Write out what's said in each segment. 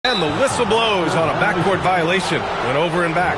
And the whistle blows on a backcourt violation. Went over and back.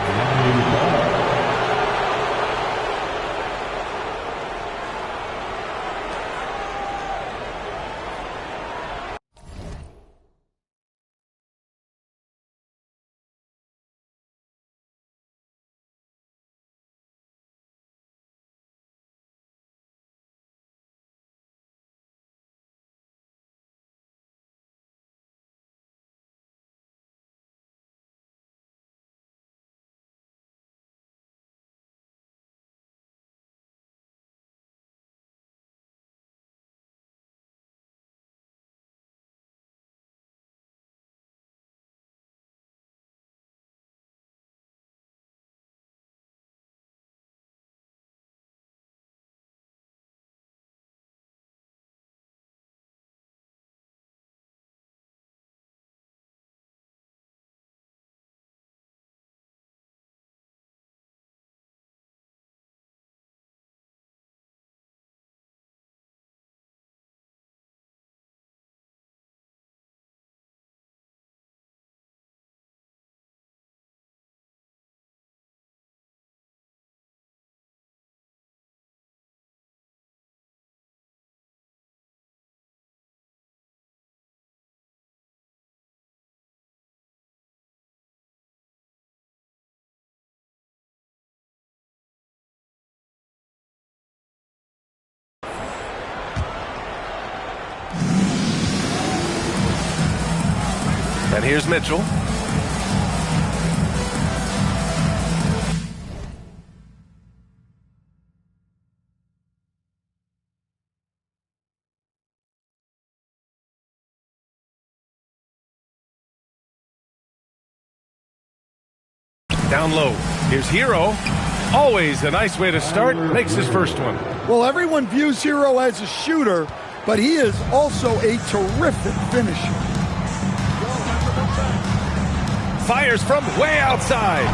And here's Mitchell. Down low. Here's Hero. Always a nice way to start. Makes his first one. Well, everyone views Hero as a shooter, but he is also a terrific finisher. Fires from way outside.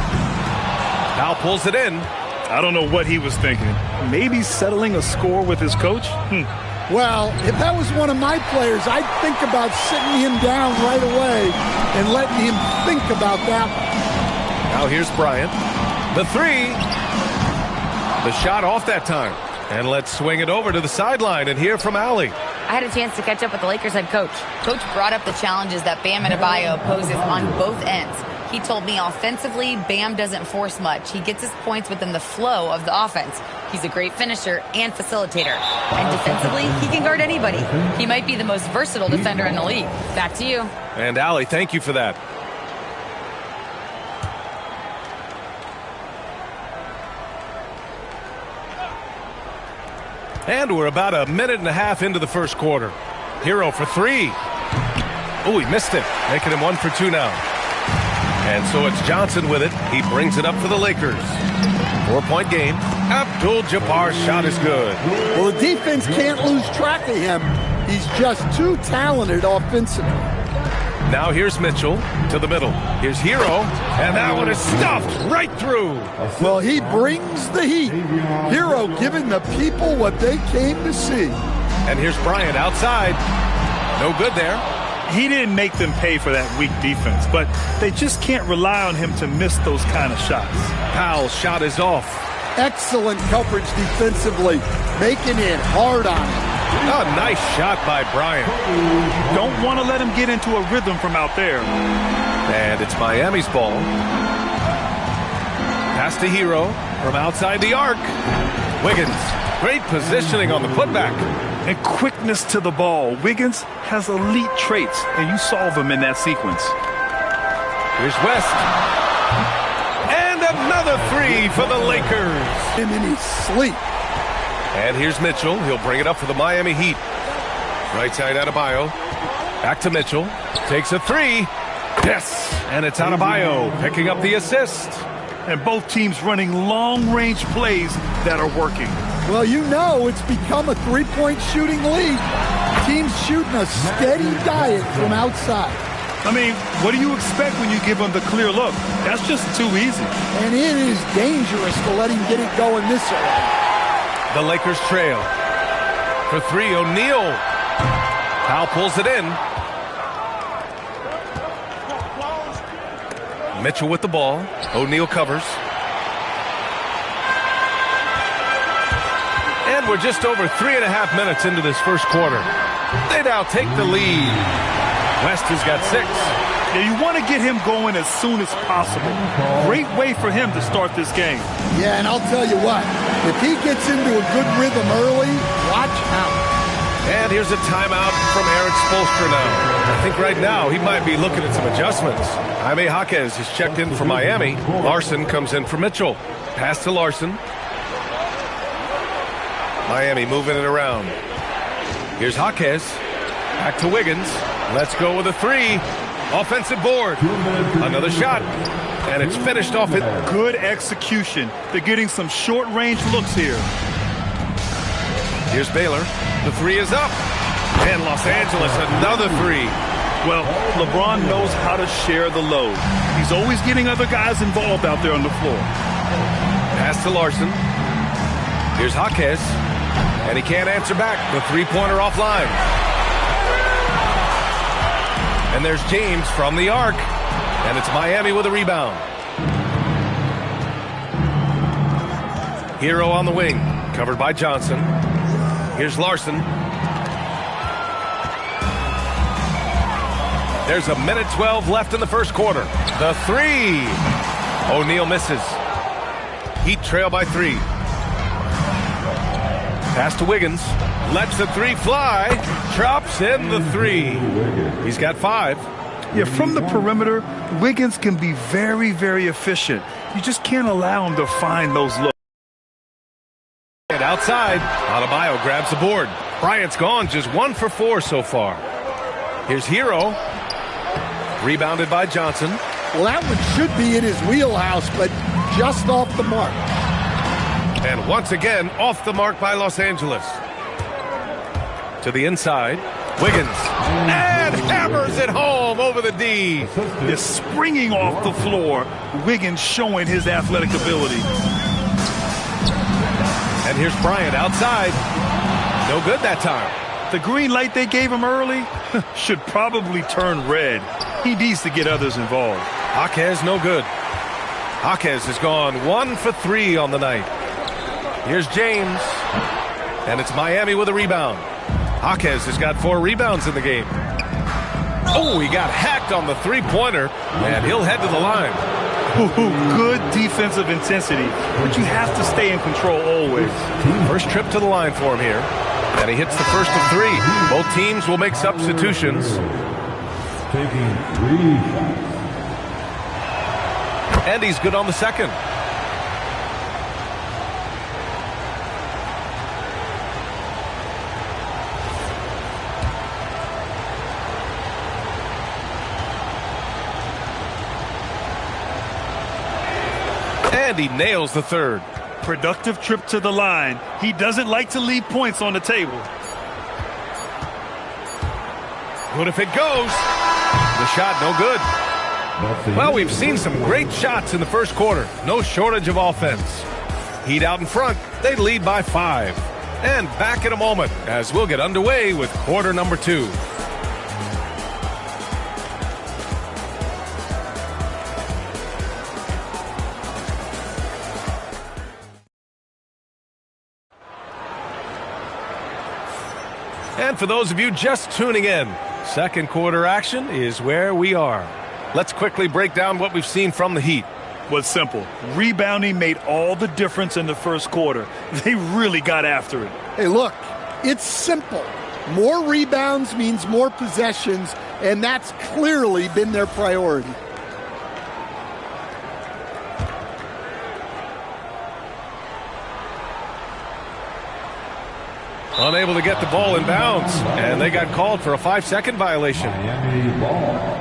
Now pulls it in. I don't know what he was thinking. Maybe settling a score with his coach? Well, if that was one of my players, I'd think about sitting him down right away and letting him think about that. Now here's Bryant. The three. The shot off that time. And let's swing it over to the sideline and hear from Allie. I had a chance to catch up with the Lakers head coach. Coach brought up the challenges that Bam Adebayo poses on both ends. He told me offensively, Bam doesn't force much. He gets his points within the flow of the offense. He's a great finisher and facilitator. And defensively, he can guard anybody. He might be the most versatile defender in the league. Back to you. And Allie, thank you for that. And we're about a minute and a half into the first quarter. Hero for three. Oh, he missed it. Making him 1 for 2 now. And so it's Johnson with it. He brings it up for the Lakers. 4-point game. Abdul-Jabbar's shot is good. Well, the defense can't lose track of him. He's just too talented offensively. Now here's Mitchell to the middle. Here's Hero. And that one is stuffed right through. Well, he brings the heat. Hero giving the people what they came to see. And here's Bryant outside. No good there. He didn't make them pay for that weak defense, but they just can't rely on him to miss those kind of shots. Powell's shot is off. Excellent coverage defensively, making it hard on him. A nice shot by Bryant. Don't want to let him get into a rhythm from out there. And it's Miami's ball. Pass to Hero from outside the arc. Wiggins, great positioning on the putback. And quickness to the ball. Wiggins has elite traits, and you solve them in that sequence. Here's West. And another three for the Lakers. Him in his sleep. And here's Mitchell. He'll bring it up for the Miami Heat. Right side Adebayo. Back to Mitchell. Takes a three. Yes. And it's Adebayo picking up the assist. And both teams running long-range plays that are working. Well, you know it's become a three-point shooting league. Teams shooting a steady diet from outside. I mean, what do you expect when you give them the clear look? That's just too easy. And it is dangerous to let him get it going this early. The Lakers trail. For three, O'Neal. Powell pulls it in. Mitchell with the ball. O'Neal covers. And we're just over 3.5 minutes into this first quarter. They now take the lead. West has got 6. Yeah, you want to get him going as soon as possible. Great way for him to start this game. Yeah, and I'll tell you what, if he gets into a good rhythm early, watch out. And here's a timeout from Eric Spoelstra now. I think right now he might be looking at some adjustments. Jaime Jaquez is checked in for Miami. Larson comes in for Mitchell. Pass to Larson. Miami moving it around. Here's Jaquez. Back to Wiggins. Let's go with a 3. Offensive board. Another shot. And it's finished off. Good execution. They're getting some short-range looks here. Here's Baylor. The 3 is up. And Los Angeles, another 3. Well, LeBron knows how to share the load. He's always getting other guys involved out there on the floor. Pass to Larson. Here's Jaquez. And he can't answer back. The three-pointer offline. And there's James from the arc. And it's Miami with a rebound. Hero on the wing. Covered by Johnson. Here's Larson. There's 1:12 left in the first quarter. The 3. O'Neal misses. Heat trail by 3. Pass to Wiggins. Lets the 3 fly. Drops in the 3. He's got 5. Yeah, from the perimeter, Wiggins can be very, very efficient. You just can't allow him to find those looks. And outside, Adebayo grabs the board. Bryant's gone, just 1 for 4 so far. Here's Hero. Rebounded by Johnson. Well, that one should be in his wheelhouse, but just off the mark. And once again, off the mark by Los Angeles. To the inside, Wiggins. And hammers it home over the D. Is springing off the floor. Wiggins showing his athletic ability. And here's Bryant outside. No good that time. The green light they gave him early should probably turn red. He needs to get others involved. Jaquez no good. Jaquez has gone 1 for 3 on the night. Here's James. And it's Miami with a rebound. Jaquez has got 4 rebounds in the game. Oh, he got hacked on the three-pointer, and he'll head to the line. Good defensive intensity, but you have to stay in control always. First trip to the line for him here, and he hits the first of 3. Both teams will make substitutions. Taking 3. And he's good on the second. And he nails the third. Productive trip to the line. He doesn't like to leave points on the table. Good if it goes. The shot no good. Well, we've seen some great shots in the first quarter. No shortage of offense. Heat out in front. They lead by 5. And back in a moment as we'll get underway with quarter number 2. And for those of you just tuning in, second quarter action is where we are. Let's quickly break down what we've seen from the Heat. Was simple. Rebounding made all the difference in the first quarter. They really got after it. Hey, look, it's simple. More rebounds means more possessions, and that's clearly been their priority. Unable to get the ball in bounds, and they got called for a 5-second violation. Miami ball.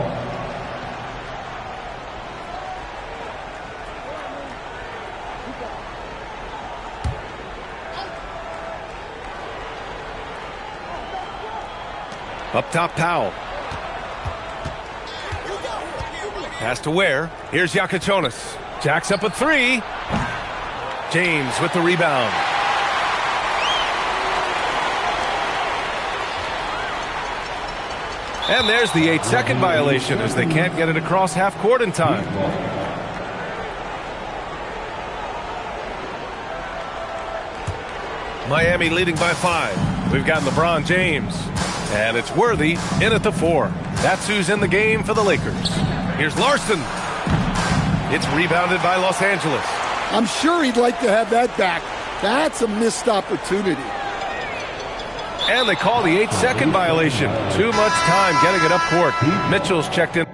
Up top, Powell. Pass to Ware. Here's Yakachonis. Jacks up a 3. James with the rebound. And there's the 8-second violation as they can't get it across half court in time. Miami leading by 5. We've got LeBron James. And it's Worthy in at the 4. That's who's in the game for the Lakers. Here's Larson. It's rebounded by Los Angeles. I'm sure he'd like to have that back. That's a missed opportunity. And they call the 8-second violation. Too much time getting it up court. Mitchell's checked in.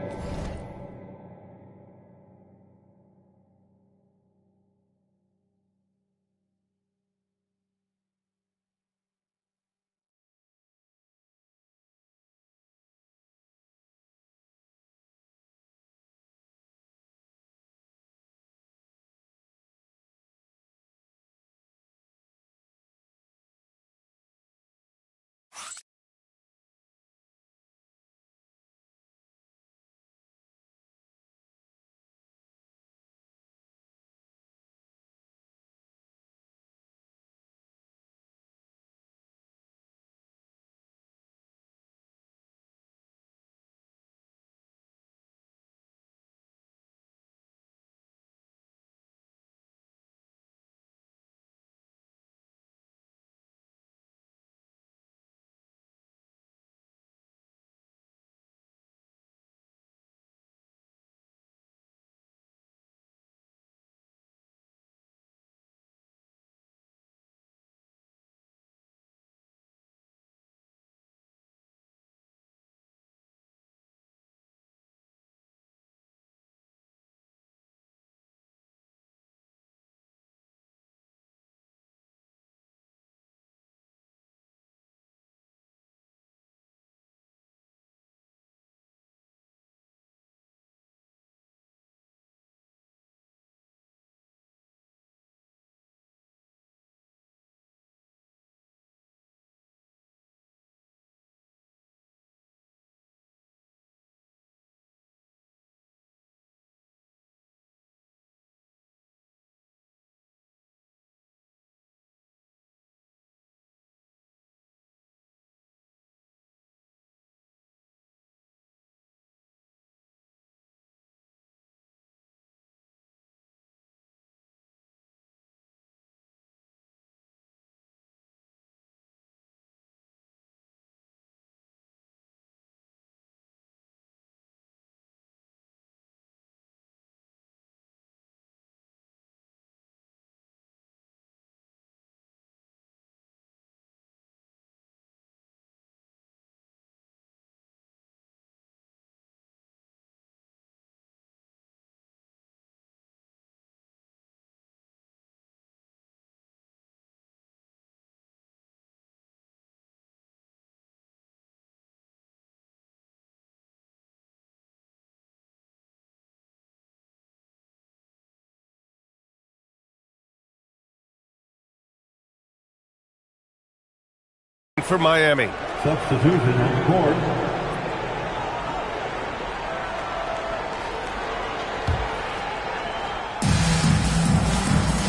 For Miami. Substitution on the court.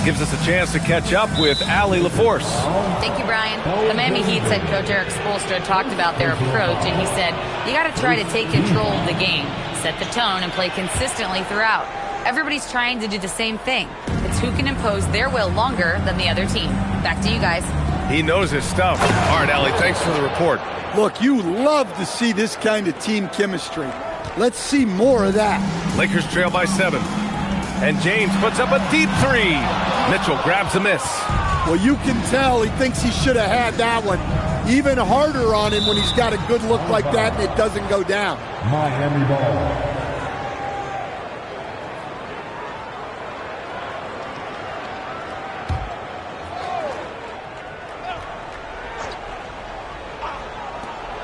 Gives us a chance to catch up with Allie LaForce. Thank you, Brian. The Miami Heat head coach Eric Spoelstra talked about their approach, and he said, you got to try to take control of the game, set the tone, and play consistently throughout. Everybody's trying to do the same thing. It's who can impose their will longer than the other team. Back to you guys. He knows his stuff. All right, Allie, thanks for the report. Look, you love to see this kind of team chemistry. Let's see more of that. Lakers trail by 7. And James puts up a deep 3. Mitchell grabs a miss. Well, you can tell he thinks he should have had that one. Even harder on him when he's got a good look like that and it doesn't go down. Miami ball.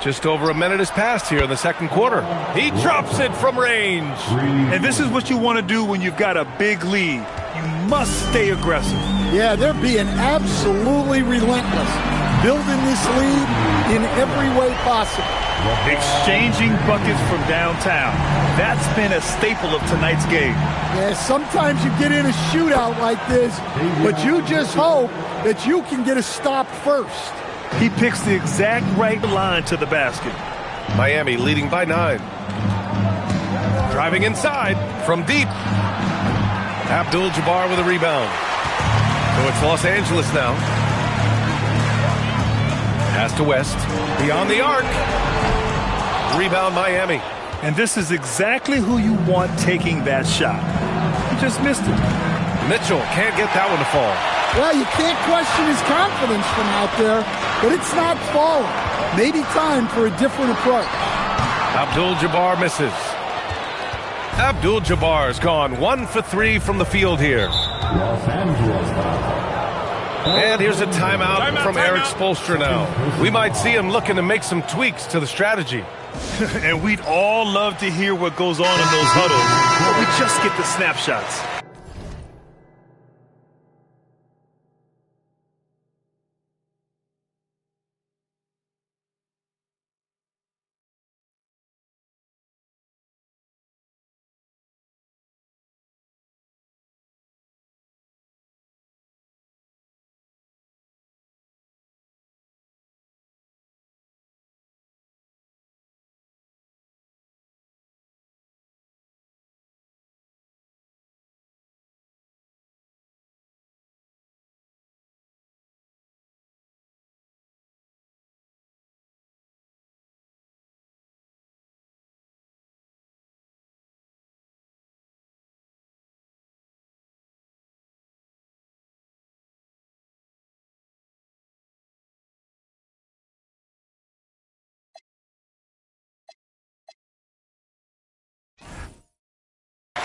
Just over a minute has passed here in the second quarter. He drops it from range. And this is what you want to do when you've got a big lead. You must stay aggressive. Yeah, they're being absolutely relentless, building this lead in every way possible. Exchanging buckets from downtown. That's been a staple of tonight's game. Yeah, sometimes you get in a shootout like this, but you just hope that you can get a stop first. He picks the exact right line to the basket. Miami leading by 9. Driving inside from deep. Abdul-Jabbar with a rebound. So it's Los Angeles now. Pass to West. Beyond the arc. Rebound Miami. And this is exactly who you want taking that shot. He just missed it. Mitchell can't get that one to fall. Well, you can't question his confidence from out there, but it's not falling. Maybe time for a different approach. Abdul-Jabbar misses. Abdul-Jabbar's gone 1 for 3 from the field here. Los Angeles. And here's a timeout from Eric Spoelstra now. We might see him looking to make some tweaks to the strategy. And we'd all love to hear what goes on in those huddles, but we just get the snapshots.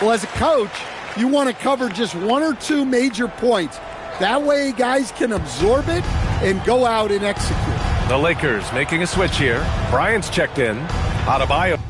Well, as a coach, you want to cover just 1 or 2 major points. That way guys can absorb it and go out and execute. The Lakers making a switch here. Bryant's checked in. Adebayo.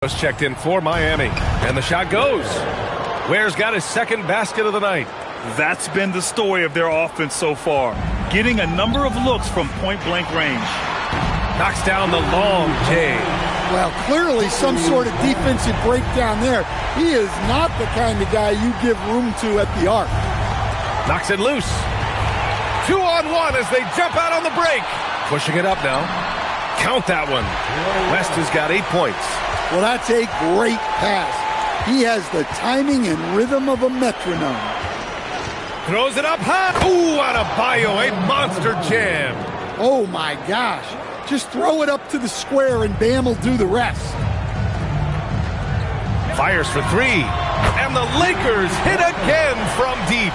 Was checked in for Miami, and the shot goes. Ware's got his second basket of the night. That's been the story of their offense so far, getting a number of looks from point-blank range. Knocks down the long J. Well, clearly some sort of defensive breakdown there. He is not the kind of guy you give room to at the arc. Knocks it loose. 2-on-1 as they jump out on the break. Pushing it up now. Count that one. West has got 8 points. Well, that's a great pass. He has the timing and rhythm of a metronome. Throws it up high. Ooh, Adebayo, a monster jam. Oh, my gosh. Just throw it up to the square and Bam will do the rest. Fires for 3. And the Lakers hit again from deep.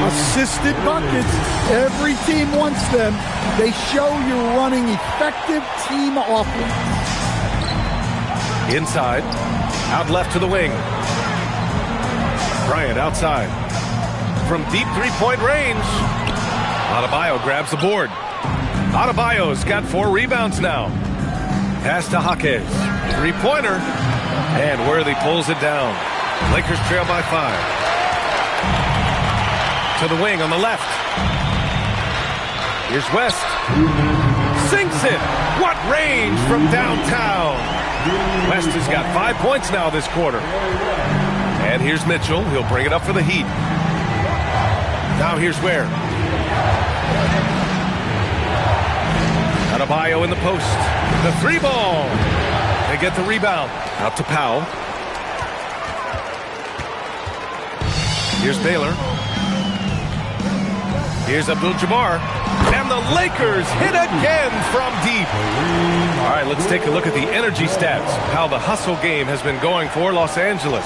Assisted buckets. Every team wants them. They show you're running effective team offense. Inside. Out left to the wing. Bryant outside. From deep three-point range. Adebayo grabs the board. Adebayo's got 4 rebounds now. Pass to Jaquez. Three-pointer. And Worthy pulls it down. Lakers trail by 5. To the wing on the left. Here's West. Sinks it. What range from downtown. West has got 5 points now this quarter. And here's Mitchell. He'll bring it up for the Heat. Now here's Ware. Adebayo in the post. The 3-ball. They get the rebound. Out to Powell. Here's Baylor. Here's Abdul-Jabbar. And the Lakers hit again from deep. All right, let's take a look at the energy stats. How the hustle game has been going for Los Angeles.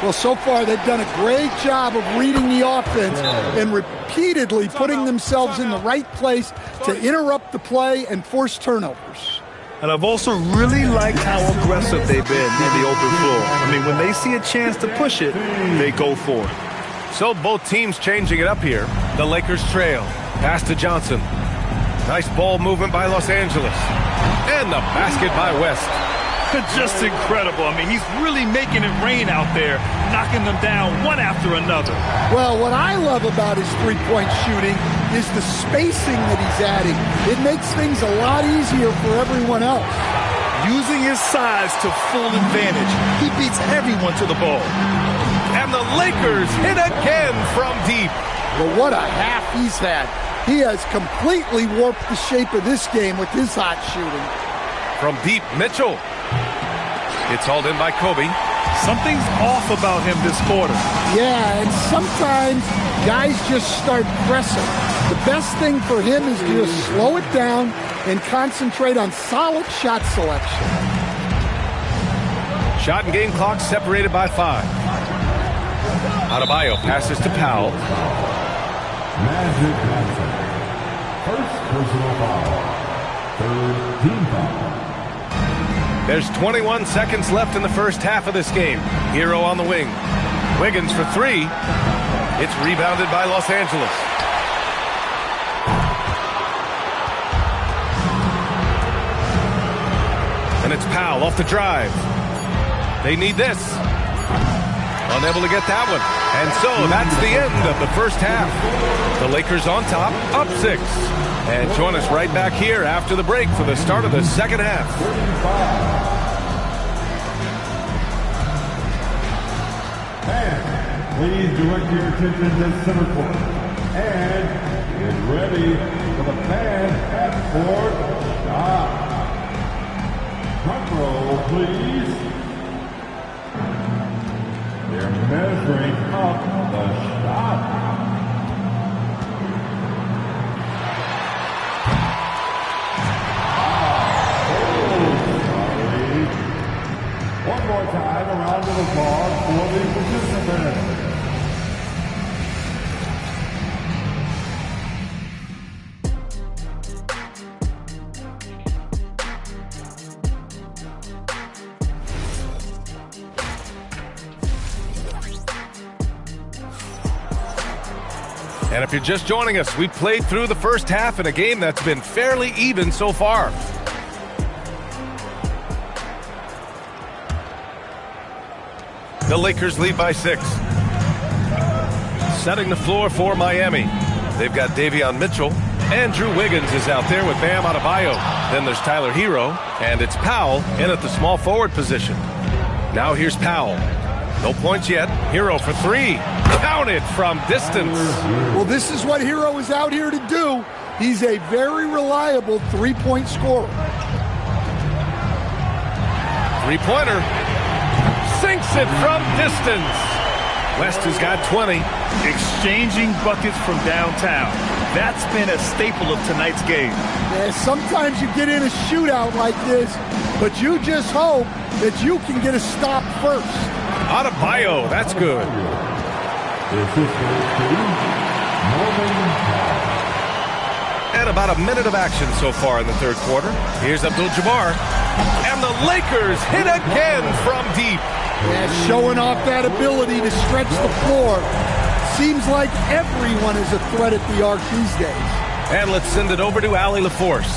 Well, so far they've done a great job of reading the offense and repeatedly putting themselves in the right place to interrupt the play and force turnovers. And I've also really liked how aggressive they've been in the open floor. I mean, when they see a chance to push it, they go for it. So both teams changing it up here. The Lakers trail. Pass to Johnson. Nice ball movement by Los Angeles. And the basket by West. Just incredible. I mean, he's really making it rain out there, knocking them down one after another. Well, what I love about his three-point shooting is the spacing that he's adding. It makes things a lot easier for everyone else. Using his size to full advantage, he beats everyone to the ball. And the Lakers hit again from deep. Well, what a half he's had. He has completely warped the shape of this game with his hot shooting. From deep, Mitchell. It's hauled in by Kobe. Something's off about him this quarter. Yeah, and sometimes guys just start pressing. The best thing for him is to just slow it down and concentrate on solid shot selection. Shot and game clock separated by 5. Adebayo passes to Powell. Magic Johnson. First personal foul. Third team foul. There's 21 seconds left in the first half of this game. Hero on the wing. Wiggins for 3. It's rebounded by Los Angeles. And it's Powell off the drive. They need this. Unable to get that one. And so that's the end of the first half. The Lakers on top, up 6. And join us right back here after the break for the start of the second half. And please direct your attention to center court. And get ready for the fan at court shot. Front row, please. They're measuring up the shot. One more time, a round of applause for the participants. And if you're just joining us, we played through the first half in a game that's been fairly even so far. The Lakers lead by 6. Setting the floor for Miami. They've got Davion Mitchell. Andrew Wiggins is out there with Bam Adebayo. Then there's Tyler Hero. And it's Powell in at the small forward position. Now here's Powell. No points yet. Hero for 3. Count it from distance. Well, this is what Hero is out here to do. He's a very reliable three-point scorer. Three-pointer. Sinks it from distance. West has got 20. Exchanging buckets from downtown. That's been a staple of tonight's game. Yeah, sometimes you get in a shootout like this, but you just hope that you can get a stop first. Adebayo, that's good. And about a minute of action so far in the third quarter. Here's Abdul-Jabbar. And the Lakers hit again from deep. Yeah, showing off that ability to stretch the floor. Seems like everyone is a threat at the arc these days. And let's send it over to Allie LaForce.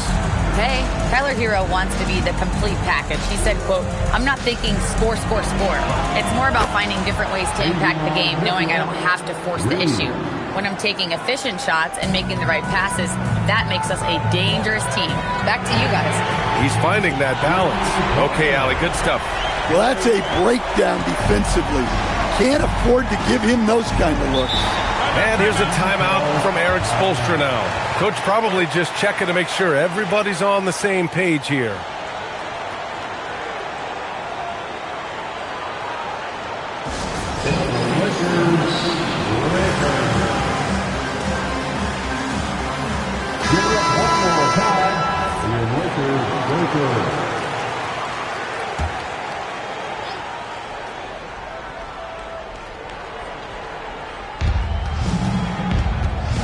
Hey, Tyler Hero wants to be the complete package. He said, quote, "I'm not thinking score, score, score. It's more about finding different ways to impact the game, knowing I don't have to force the issue. When I'm taking efficient shots and making the right passes, that makes us a dangerous team. Back to you guys. He's finding that balance. Okay, Allie, good stuff. Well, that's a breakdown defensively. Can't afford to give him those kind of looks. And here's a timeout from Eric Spoelstra now. Coach probably just checking to make sure everybody's on the same page here.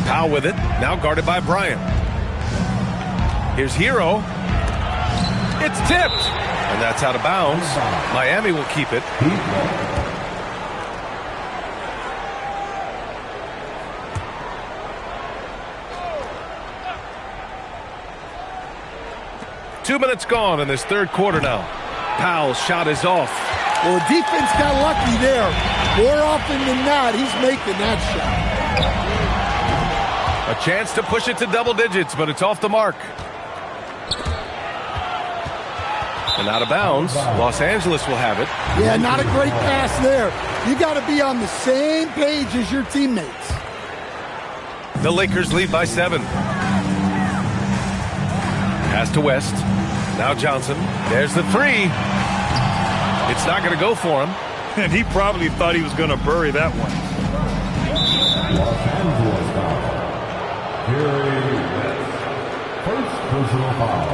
Powell with it, now guarded by Bryant. Here's Hero. It's tipped, and that's out of bounds. Miami will keep it. 2 minutes gone in this third quarter now. Powell's shot is off. Well, the defense got lucky there. More often than not, he's making that shot. A chance to push it to double digits, but it's off the mark. And out of bounds. Los Angeles will have it. Yeah, not a great pass there. You got to be on the same page as your teammates. The Lakers lead by 7. Pass to West. Now Johnson. There's the three. It's not going to go for him. And he probably thought he was going to bury that one. Los Angeles foul. Gary West. First personal foul.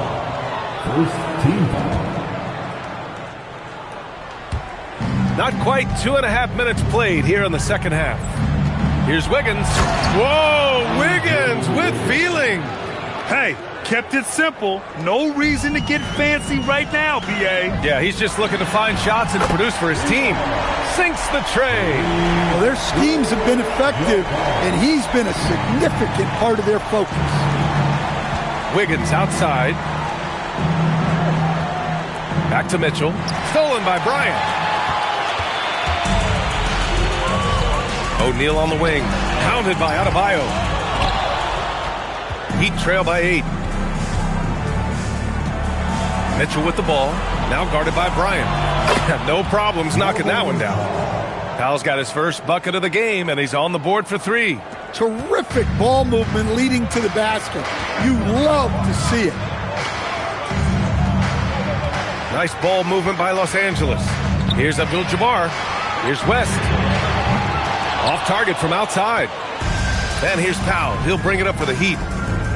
First team foul. Not quite 2.5 minutes played here in the second half. Here's Wiggins. Whoa, Wiggins with feeling. Hey, kept it simple. No reason to get fancy right now, B.A. Yeah, he's just looking to find shots and produce for his team. Sinks the tray. Well, their schemes have been effective, and he's been a significant part of their focus. Wiggins outside. Back to Mitchell. Stolen by Bryant. O'Neal on the wing. Pounded by Adebayo. Heat trail by 8. Mitchell with the ball. Now guarded by Bryant. No problems knocking that one down. Powell's got his first bucket of the game, and he's on the board for 3. Terrific ball movement leading to the basket. You love to see it. Nice ball movement by Los Angeles. Here's Abdul-Jabbar. Here's West. Off target from outside. And here's Powell. He'll bring it up for the Heat.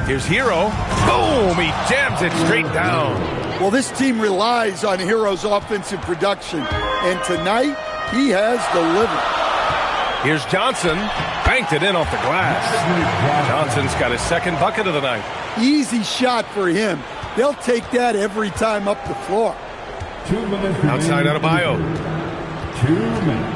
Here's Hero. Boom! He jams it straight down. Well, this team relies on Hero's offensive production, and tonight he has delivered. Here's Johnson. Banked it in off the glass. Johnson's got his second bucket of the night. Easy shot for him. They'll take that every time up the floor. 2 minutes. Outside Adebayo. 2 minutes.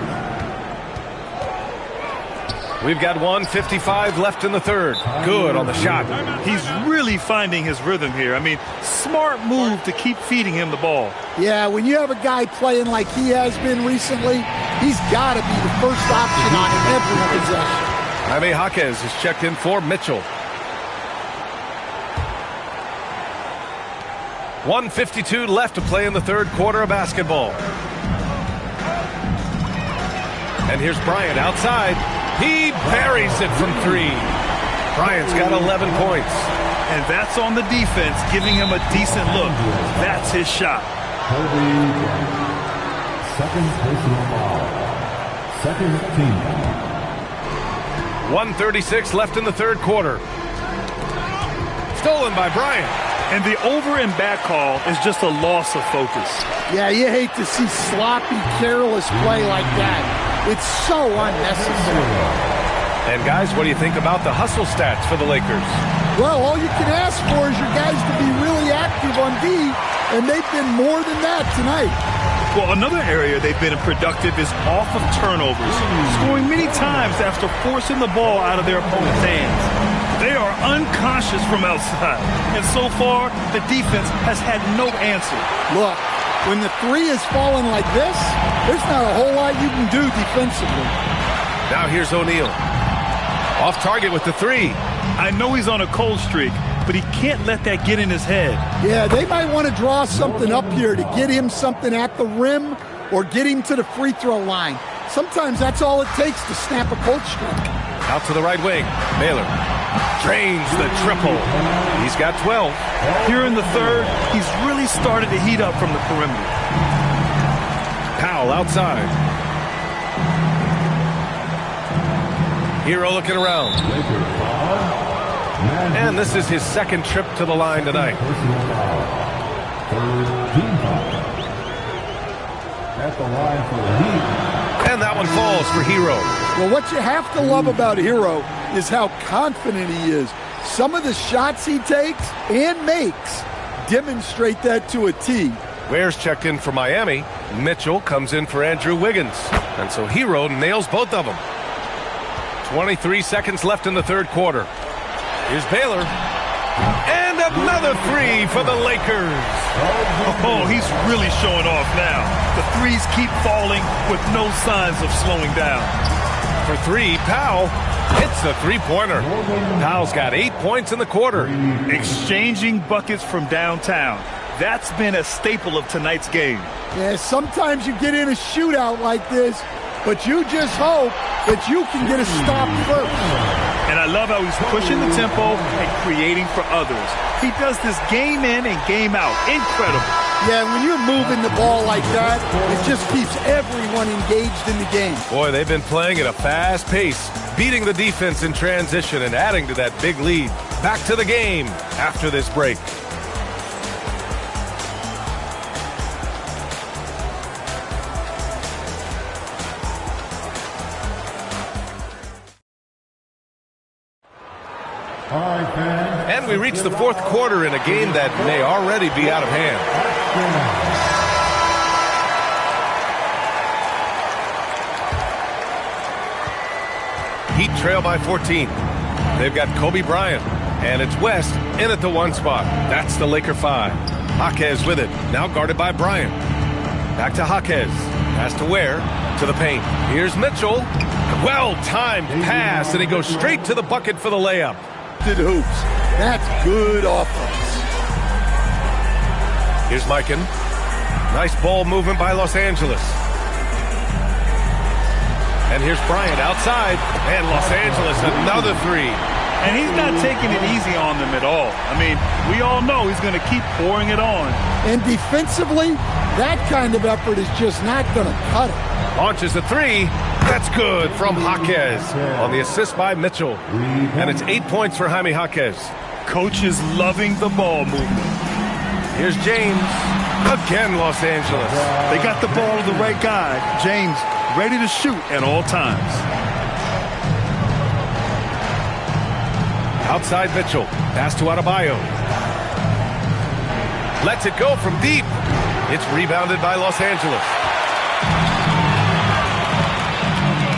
We've got 1:55 left in the third. Good on the shot. He's really finding his rhythm here. I mean, smart move to keep feeding him the ball. Yeah, when you have a guy playing like he has been recently, he's got to be the first option on every possession. Jaime Jaquez is checked in for Mitchell. 1:52 left to play in the third quarter of basketball. And here's Bryant outside. He buries it from 3. Bryant's got 11 points. And that's on the defense, giving him a decent look. That's his shot. Second personal foul. Second team foul. 1:36 left in the third quarter. Stolen by Bryant. And the over and back call is just a loss of focus. Yeah, you hate to see sloppy, careless play like that. It's so unnecessary. And guys, what do you think about the hustle stats for the Lakers? Well, all you can ask for is your guys to be really active on D, and they've been more than that tonight. Well, another area they've been productive is off of turnovers, scoring many times after forcing the ball out of their opponent's hands. They are unconscious from outside, and so far, the defense has had no answer. Look, when the 3 is falling like this, there's not a whole lot you can do defensively. Now here's O'Neal. Off target with the three. I know he's on a cold streak, but he can't let that get in his head. Yeah, they might want to draw something up here to get him something at the rim or get him to the free throw line. Sometimes that's all it takes to snap a cold streak. Out to the right wing. Baylor drains the triple. He's got 12. Here in the third, he's really started to heat up from the perimeter. Powell outside. Hero looking around. And this is his second trip to the line tonight. At the line for the Heat. And that one falls for Hero. Well, what you have to love about Hero is how confident he is. Some of the shots he takes and makes demonstrate that to a T. Ware's checked in for Miami. Mitchell comes in for Andrew Wiggins. And so Hero nails both of them. 23 seconds left in the third quarter. Here's Baylor. And another three for the Lakers. Oh, he's really showing off now. The threes keep falling with no signs of slowing down. For three, Powell hits the three-pointer. Powell's got 8 points in the quarter. Exchanging buckets from downtown. That's been a staple of tonight's game. Yeah, sometimes you get in a shootout like this, but you just hope that you can get a stop first. And I love how he's pushing the tempo and creating for others. He does this game in and game out. Incredible. Yeah, when you're moving the ball like that, it just keeps everyone engaged in the game. Boy, they've been playing at a fast pace, beating the defense in transition and adding to that big lead. Back to the game after this break. All right, fans. And we reach the fourth quarter in a game that may already be out of hand. Heat trail by 14. They've got Kobe Bryant, and it's West in at the one spot. That's the Laker 5. Jaquez with it, now guarded by Bryant. Back to Jaquez. Pass to Ware, to the paint. Here's Mitchell. Well-timed pass, and he goes straight to the bucket for the layup. Hoops. That's good offense. Here's Mikan. Nice ball movement by Los Angeles. And here's Bryant outside. And Los Angeles, another three. And he's not taking it easy on them at all. I mean, we all know he's going to keep pouring it on. And defensively, that kind of effort is just not going to cut it. Launches a three. That's good from Jaquez on the assist by Mitchell. And it's 8 points for Jaime Jaquez. Coach is loving the ball movement. Here's James. Again, Los Angeles. They got the ball to the right guy. James ready to shoot at all times. Outside Mitchell. Pass to Adebayo. Lets it go from deep. It's rebounded by Los Angeles.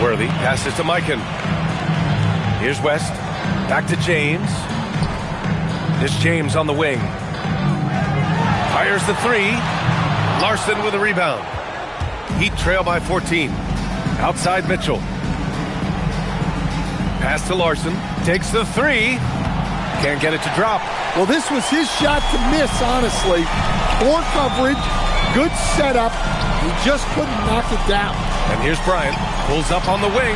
Worthy passes to Mikan. Here's West. Back to James. This James on the wing. Fires the three. Larson with a rebound. Heat trail by 14. Outside Mitchell. Pass to Larson. Takes the three. Can't get it to drop. Well, this was his shot to miss, honestly. Poor coverage. Good setup. He just couldn't knock it down. And here's Bryant. Pulls up on the wing.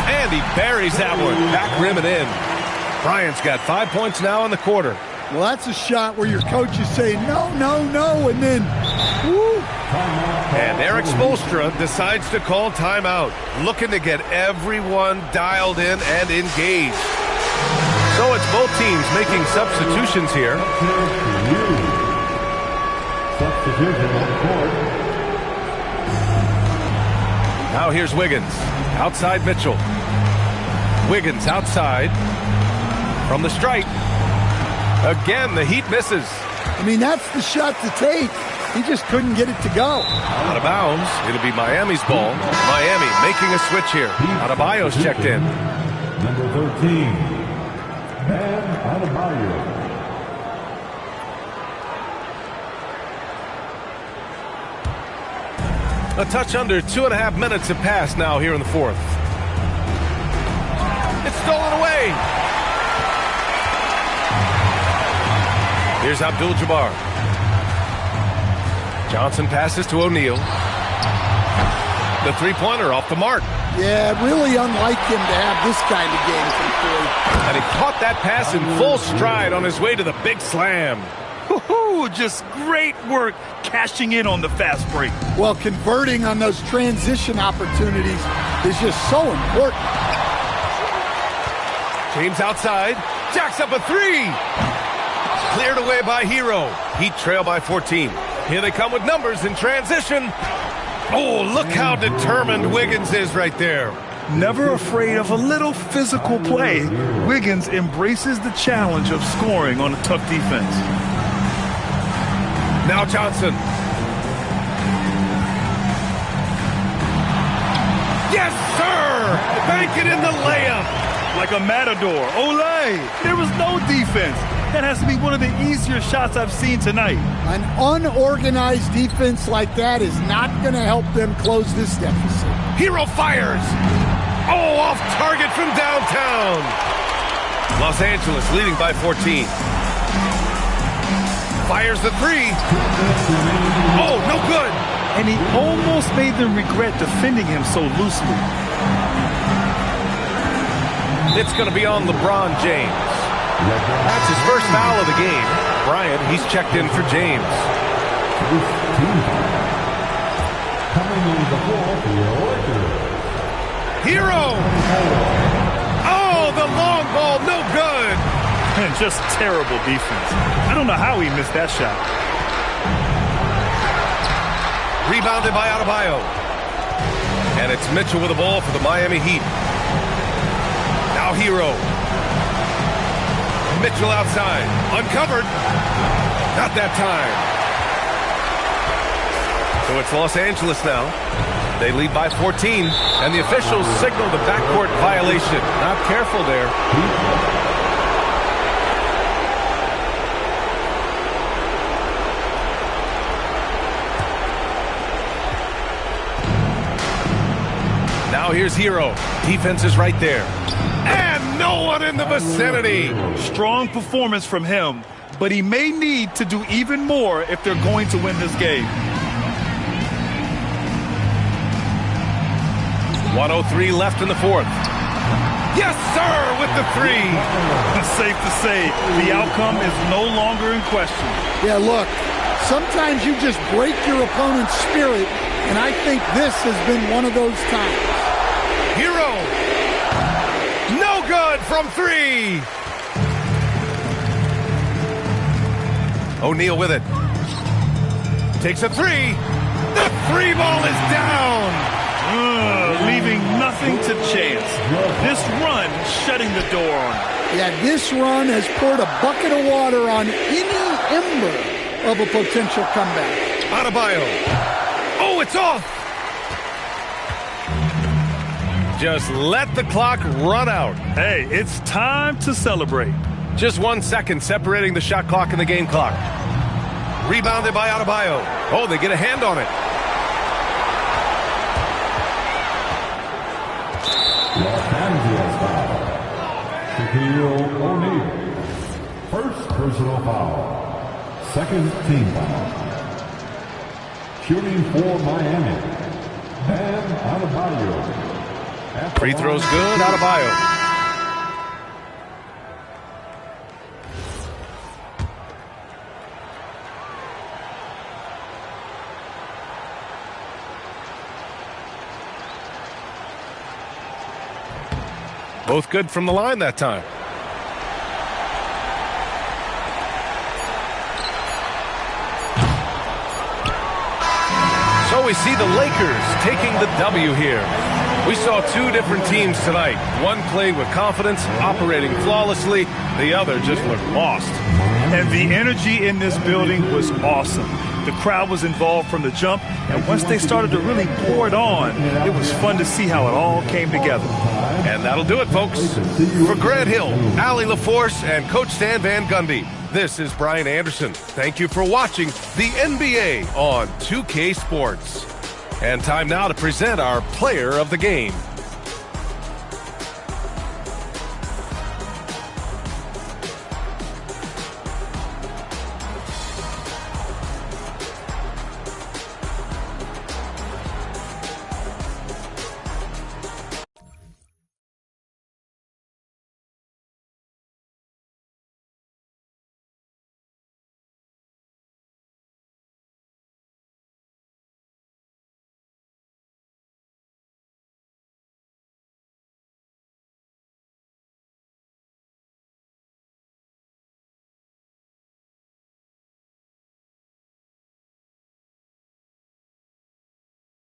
And he buries that one. Back rim and in. Bryant's got 5 points now in the quarter. Well, that's a shot where your coach is saying, no, no, no, and then, woo. And Eric Spoelstra decides to call timeout, looking to get everyone dialed in and engaged. So it's both teams making substitutions here. Substitution on the court. Now here's Wiggins. Outside Mitchell. Wiggins outside. From the stripe. Again, the Heat misses. I mean, that's the shot to take. He just couldn't get it to go. Out of bounds. It'll be Miami's ball. Miami making a switch here. Adebayo's checked in. Number 13, Bam Adebayo. A touch under 2.5 minutes have passed now here in the fourth. It's stolen away. Here's Abdul-Jabbar. Johnson passes to O'Neal. The three-pointer off the mark. Yeah, really unlike him to have this kind of game from Curry. And he caught that pass in full stride on his way to the big slam. Woo-hoo, just great work cashing in on the fast break. Well, converting on those transition opportunities is just so important. James outside, jacks up a three. Cleared away by Hero. Heat trail by 14. Here they come with numbers in transition. Oh, look how determined Wiggins is right there. Never afraid of a little physical play, Wiggins embraces the challenge of scoring on a tough defense. Now Johnson. Yes, sir! Bank it in the layup. Like a matador. Olay! There was no defense. That has to be one of the easier shots I've seen tonight. An unorganized defense like that is not going to help them close this deficit. Hero fires. Oh, off target from downtown. Los Angeles leading by 14. Fires the three. Oh, no good. And he almost made them regret defending him so loosely. It's going to be on LeBron James. That's his first foul of the game. Bryant, he's checked in for James. Hero! Oh, the long ball, no good! And just terrible defense. I don't know how he missed that shot. Rebounded by Adebayo. And it's Mitchell with the ball for the Miami Heat. Now Hero. Mitchell outside. Uncovered. Not that time. So it's Los Angeles now. They lead by 14. And the officials signaled a backcourt violation. Not careful there. Now here's Hero. Defense is right there. And no one in the vicinity. Strong performance from him, but he may need to do even more if they're going to win this game. 1:03 left in the fourth. Yes, sir, with the three. Safe to say, the outcome is no longer in question. Yeah, look, sometimes you just break your opponent's spirit, and I think this has been one of those times. Hero. No good from three. O'Neal with it. Takes a three. The three ball is down. Leaving nothing to chance. This run shutting the door on him. Yeah, this run has poured a bucket of water on any ember of a potential comeback. Adebayo. Oh, it's off. Just let the clock run out. Hey, it's time to celebrate. Just 1 second separating the shot clock and the game clock. Rebounded by Adebayo. Oh, they get a hand on it. Los Angeles foul. Shaquille O'Neal. First personal foul. Second team foul. Shooting for Miami. Bam Adebayo. Free throws good, Adebayo. Both good from the line that time. So we see the Lakers taking the W here. We saw two different teams tonight. One played with confidence, operating flawlessly. The other just looked lost. And the energy in this building was awesome. The crowd was involved from the jump, and once they started to really pour it on, it was fun to see how it all came together. And that'll do it, folks. For Grant Hill, Allie LaForce, and Coach Stan Van Gundy, this is Brian Anderson. Thank you for watching the NBA on 2K Sports. And time now to present our player of the game.